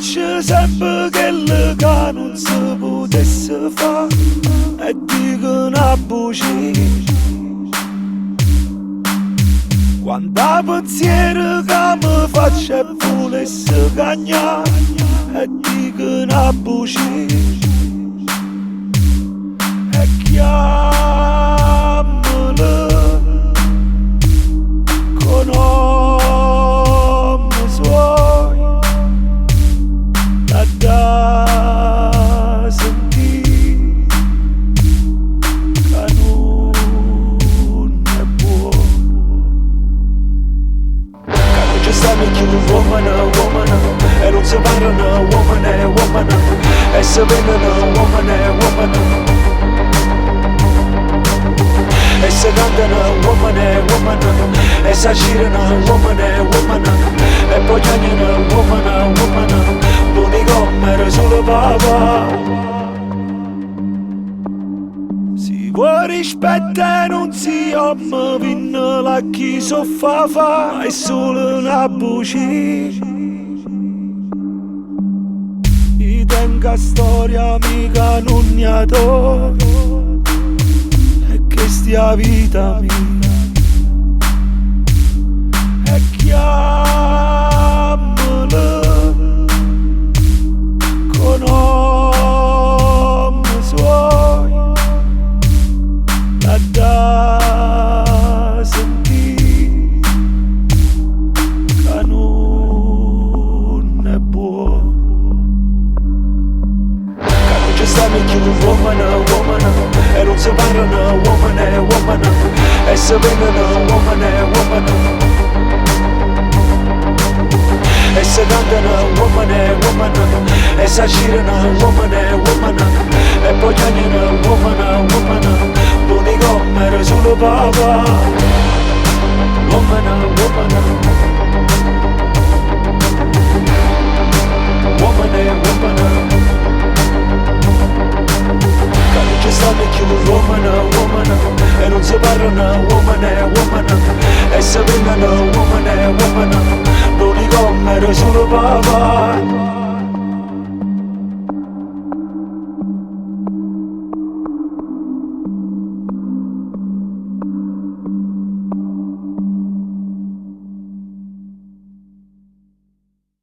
faccio sempre quello che non si potesse fare e dico una bucia. Quanta penzier che mi faccio e vuless cagnà e dico una bucia. E chiamml con nomm suoi da sentire che non è buono. Quando ci stanno più uomini, uomini e non si parlano uomini, uomini e si vendono uomini, uomini e si cantano uomini, uomini e si girano uomini, uomini e poi chiamano uomini, uomini l'unico era solo papà. Si vuole rispetto e non si ama vinna la chi soffa fa ma è solo una bucia. I tenga storia mica non ne adoro e che stia vita mia e chiamml con nomm suoi da sentire che non è buono. Quando ci stanno più uomini, uomini e non si parlano uomini, uomini e si vendono uomini, uomini e si cantano uomini, uomini e si girano uomini, uomini e poi chiamano uomini, uomini l'unico era solo papà. Uomini, uomini uomini, uomini quando ci stanno più uomini, uomini e non si parlano uomini, uomini e si vendono uomini, uomini l'unico era solo papà.